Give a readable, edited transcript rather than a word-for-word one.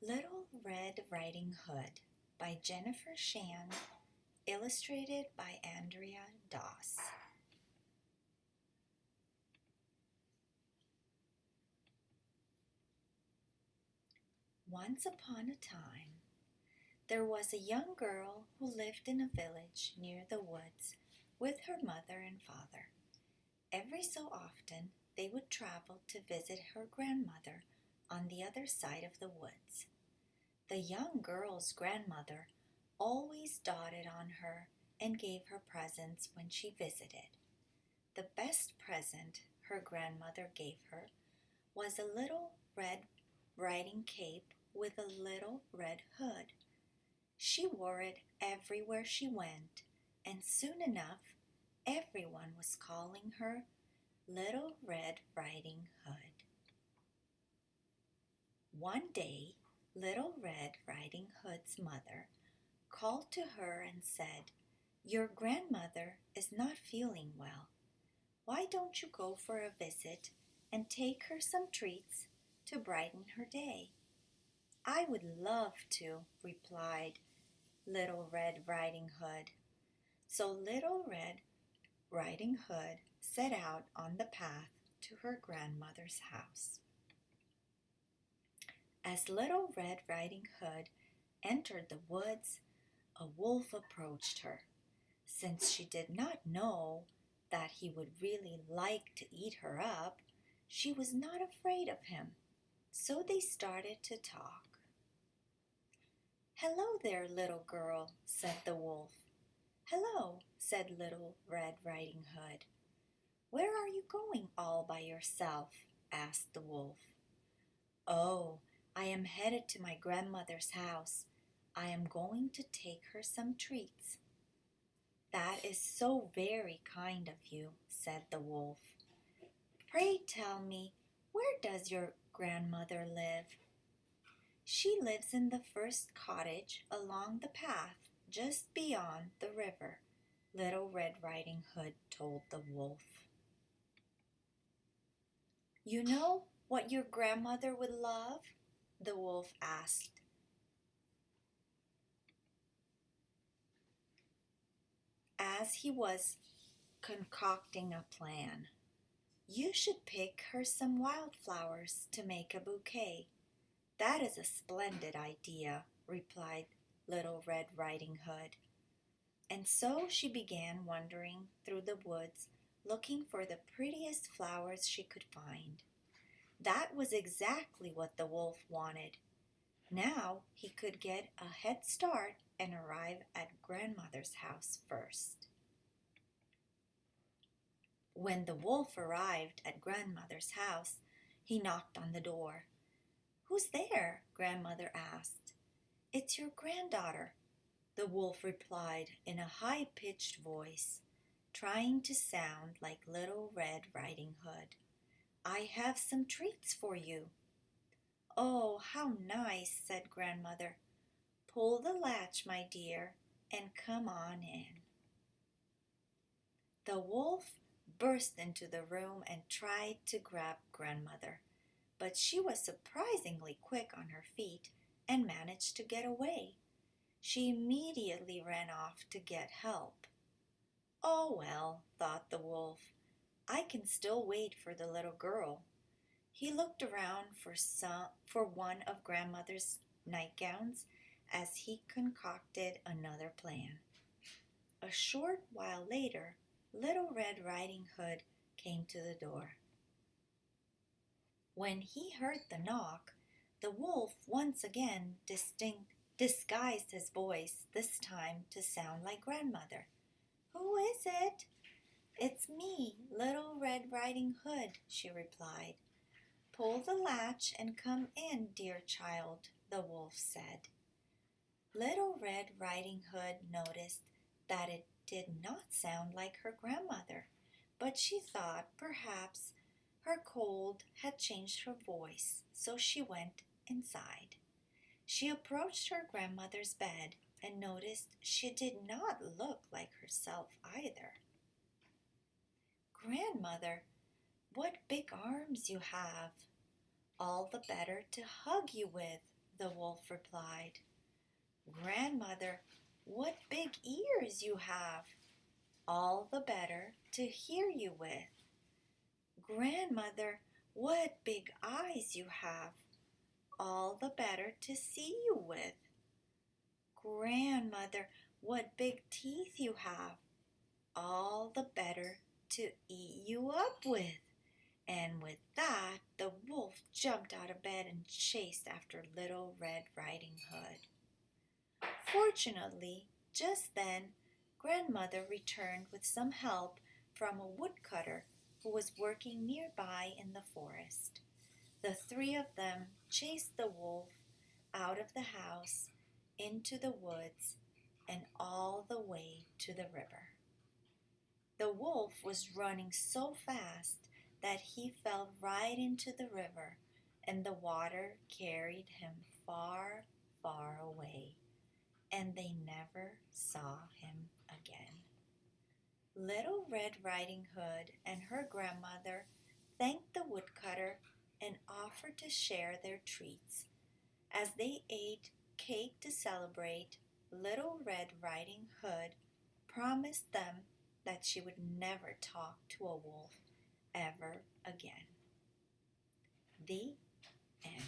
Little Red Riding Hood by Jennifer Shan, illustrated by Andrea Doss. Once upon a time, there was a young girl who lived in a village near the woods with her mother and father. Every so often, they would travel to visit her grandmother on the other side of the woods. The young girl's grandmother always doted on her and gave her presents when she visited. The best present her grandmother gave her was a little red riding cape with a little red hood. She wore it everywhere she went, and soon enough everyone was calling her Little Red Riding Hood. One day, Little Red Riding Hood's mother called to her and said, "Your grandmother is not feeling well. Why don't you go for a visit and take her some treats to brighten her day?" "I would love to," replied Little Red Riding Hood. So Little Red Riding Hood set out on the path to her grandmother's house. As Little Red Riding Hood entered the woods, a wolf approached her. Since she did not know that he would really like to eat her up, she was not afraid of him. So they started to talk. "Hello there, little girl," said the wolf. "Hello," said Little Red Riding Hood. "Where are you going all by yourself?" asked the wolf. "Oh, I am headed to my grandmother's house. I am going to take her some treats." "That is so very kind of you," said the wolf. "Pray tell me, where does your grandmother live?" "She lives in the first cottage along the path just beyond the river," Little Red Riding Hood told the wolf. "You know what your grandmother would love?" the wolf asked. As he was concocting a plan, "You should pick her some wildflowers to make a bouquet." "That is a splendid idea," replied Little Red Riding Hood. And so she began wandering through the woods looking for the prettiest flowers she could find. That was exactly what the wolf wanted. Now he could get a head start and arrive at grandmother's house first. When the wolf arrived at grandmother's house, he knocked on the door. "Who's there?" grandmother asked. "It's your granddaughter," the wolf replied in a high-pitched voice, trying to sound like Little Red Riding Hood. "I have some treats for you." "Oh, how nice," said grandmother. "Pull the latch, my dear, and come on in." The wolf burst into the room and tried to grab grandmother, but she was surprisingly quick on her feet and managed to get away. She immediately ran off to get help. "Oh well," thought the wolf, "I can still wait for the little girl." He looked around for one of grandmother's nightgowns as he concocted another plan. A short while later, Little Red Riding Hood came to the door. When he heard the knock, the wolf once again disguised his voice, this time to sound like grandmother. "Who is it?" "It's me, Little Red Riding Hood," she replied. "Pull the latch and come in, dear child," the wolf said. Little Red Riding Hood noticed that it did not sound like her grandmother, but she thought perhaps her cold had changed her voice, so she went inside. She approached her grandmother's bed and noticed she did not look like herself either. "Grandmother, what big arms you have! All the better to hug you with," the wolf replied. Grandmother, what big ears you have! All the better to hear you with. Grandmother, what big eyes you have! All the better to see you with. Grandmother, what big teeth you have! All the better to eat you up with. And with that, the wolf jumped out of bed and chased after Little Red Riding Hood. Fortunately, just then, Grandmother returned with some help from a woodcutter who was working nearby in the forest. The three of them chased the wolf out of the house, into the woods, and all the way to the river. The wolf was running so fast that he fell right into the river, and the water carried him far, far away, and they never saw him again. Little Red Riding Hood and her grandmother thanked the woodcutter and offered to share their treats. As they ate cake to celebrate, Little Red Riding Hood promised them that she would never talk to a wolf ever again. The end.